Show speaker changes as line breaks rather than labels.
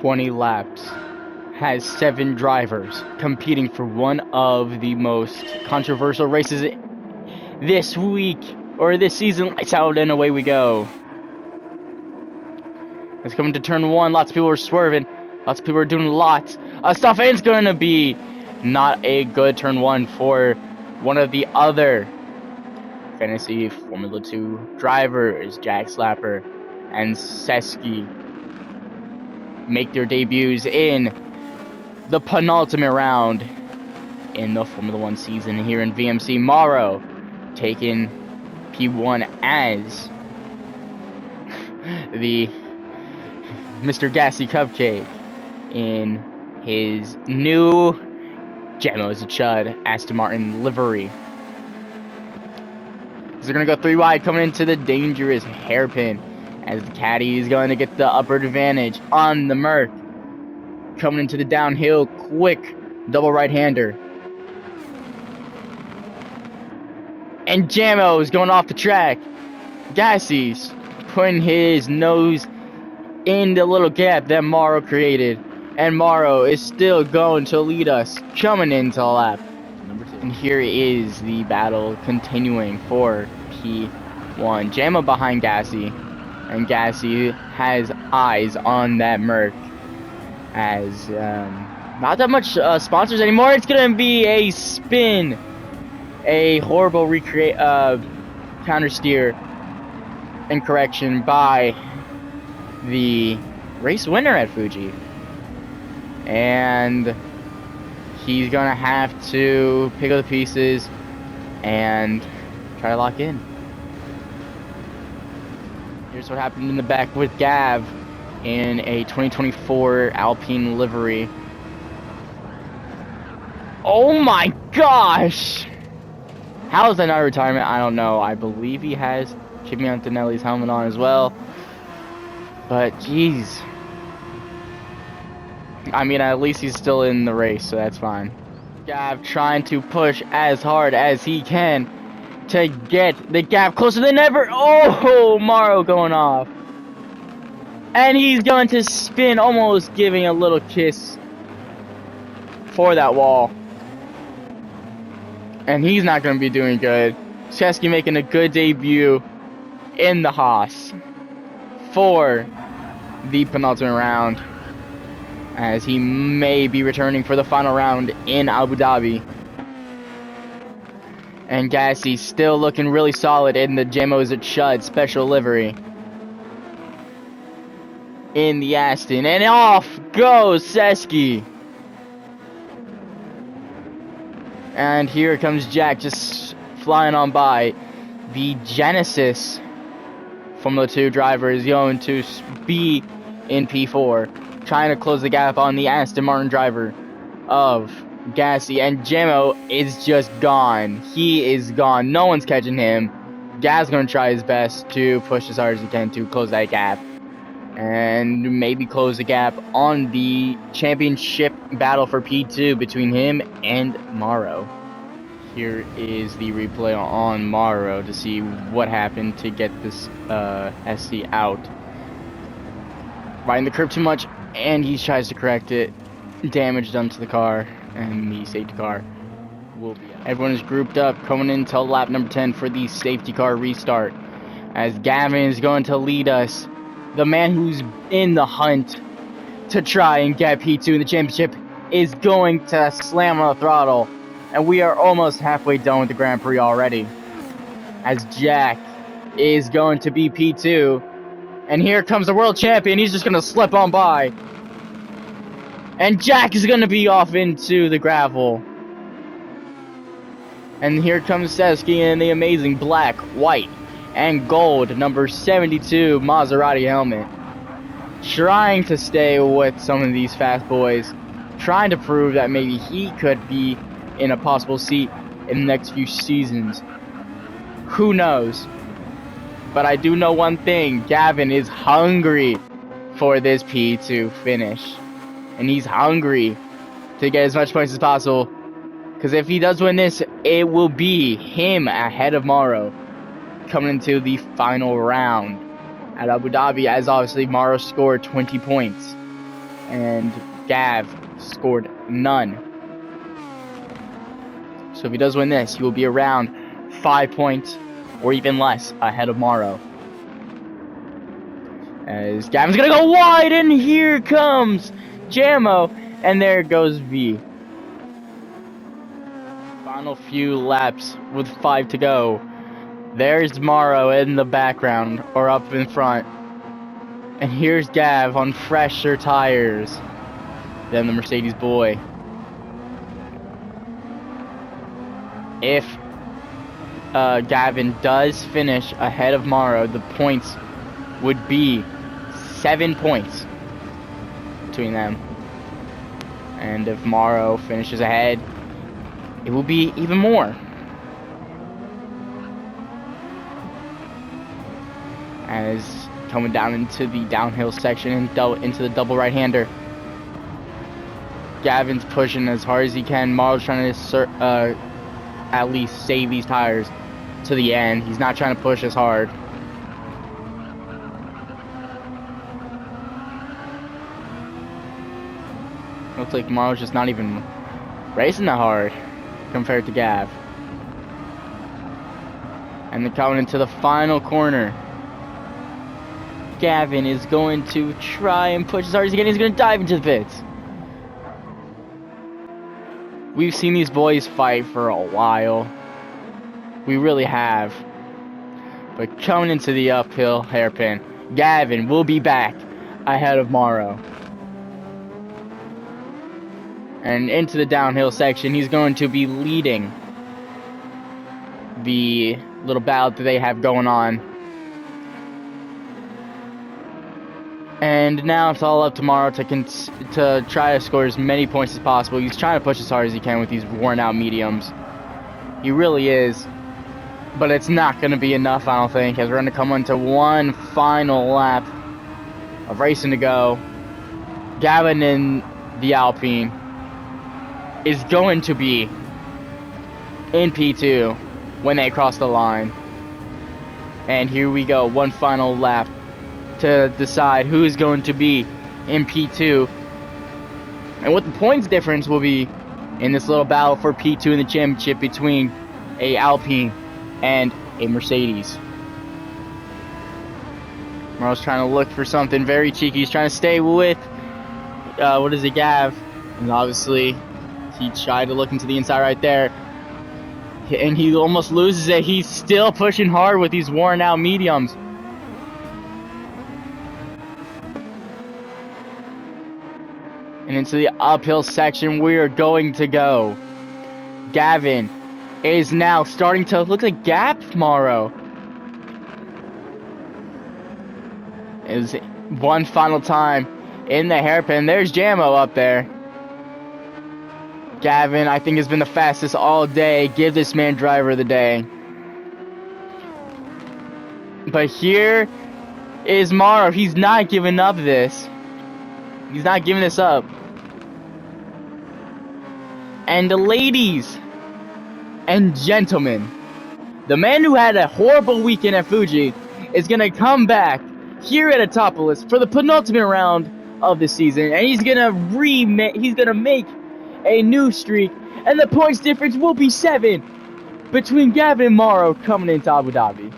20 laps, has 7 drivers competing for one of the most controversial races this week, or this season. Lights out and away we go. It's coming to turn 1, lots of people are swerving, lots of people are doing lots of stuff, and it's going to be not a good turn 1 for one of the other fantasy Formula 2 drivers. Jack Slapper and Seski make their debuts in the penultimate round in the Formula 1 season here in VMC. Morrow taking P1 as the Mr. Gassy Cupcake in his new Jamos Chud Aston Martin livery. So they're going to go 3 wide, coming into the dangerous hairpin as the caddy is going to get the upper advantage on the Merc. Coming into the downhill, quick double right-hander. And Jamo is going off the track. Gassy's putting his nose in the little gap that Morrow created. And Morrow is still going to lead us, coming into lap number 2. And here is the battle continuing for P1. Jamo behind Gassy. And Gassy has eyes on that Merc. As not that much sponsors anymore. It's gonna be a spin, a horrible counter steer and correction by the race winner at Fuji, and he's gonna have to pick up the pieces and try to lock in. Here's what happened in the back with Gav in a 2024 Alpine livery. Oh my gosh! How is that not a retirement? I don't know. I believe he has Kimi Antonelli's helmet on as well. But jeez. I mean, at least he's still in the race, so that's fine. Gav trying to push as hard as he can to get the gap closer than ever. Oh, Morrow going off. And he's going to spin, almost giving a little kiss for that wall. And he's not going to be doing good. Seski making a good debut in the Haas for the penultimate round, as he may be returning for the final round in Abu Dhabi. And Gassy still looking really solid in the Jamos Chud special livery in the Aston, and off goes Seski. And here comes Jack, just flying on by. The Genesis Formula 2 driver is going to be in P4, trying to close the gap on the Aston Martin driver of Gassy, and Jamo is just gone. He is gone. No one's catching him. Gaz going to try his best to push as hard as he can to close that gap and maybe close the gap on the championship battle for P2 between him and Morrow. Here is the replay on Morrow to see what happened to get this SC out. Riding the curb too much, and he tries to correct it. Damage done to the car, and the safety car will be out. Everyone is grouped up, coming into lap number 10 for the safety car restart, as Gavin is going to lead us. The man who's in the hunt to try and get P2 in the championship is going to slam on the throttle. And we are almost halfway done with the Grand Prix already, as Jack is going to be P2. And here comes the world champion. He's just going to slip on by. And Jack is going to be off into the gravel. And here comes Seski in the amazing black, white, and gold number 72 Maserati helmet, trying to stay with some of these fast boys, trying to prove that maybe he could be in a possible seat in the next few seasons. Who knows? But I do know one thing: Gavin is hungry for this P2 finish, and he's hungry to get as much points as possible, because if he does win this, it will be him ahead of Morrow coming into the final round at Abu Dhabi, as obviously Morrow scored 20 points and Gav scored none. So if he does win this, he will be around 5 points or even less ahead of Morrow. As Gavin's gonna go wide, and here comes Jamo, and there goes V. Final few laps with 5 to go. There's Morrow in the background, or up in front. And here's Gav on fresher tires than the Mercedes boy. If Gavin does finish ahead of Morrow, the points would be 7 points between them. And if Morrow finishes ahead, it will be even more. As coming down into the downhill section and into the double right-hander. Gavin's pushing as hard as he can. Morrow's trying to at least save these tires to the end. He's not trying to push as hard. Looks like Morrow's just not even racing that hard compared to Gav. And they're coming into the final corner. Gavin is going to try and push as hard as he can. He's going to dive into the pits. We've seen these boys fight for a while. We really have. But coming into the uphill hairpin, Gavin will be back ahead of Morrow. And into the downhill section, he's going to be leading the little battle that they have going on. And now it's all up to Morrow to try to score as many points as possible. He's trying to push as hard as he can with these worn out mediums. He really is. But it's not going to be enough, I don't think, as we're going to come into one final lap of racing to go. Gavin in the Alpine is going to be in P2 when they cross the line. And here we go, one final lap to decide who is going to be in P2 and what the points difference will be in this little battle for P2 in the championship between a Alpine and a Mercedes. Morrow's trying to look for something very cheeky. He's trying to stay with Gav, and obviously he tried to look into the inside right there, and he almost loses it. He's still pushing hard with these worn out mediums. And into the uphill section we are going to go. Gavin is now starting to look like gap Morrow. Is one final time in the hairpin. There's Jamo up there. Gavin, I think, has been the fastest all day. Give this man driver of the day. But here is Morrow. He's not giving up this. He's not giving this up. And the ladies and gentlemen, the man who had a horrible weekend at Fuji is going to come back here at Autopolis for the penultimate round of the season, and he's going to make a new streak, and the points difference will be 7 between Gavin and Morrow coming into Abu Dhabi.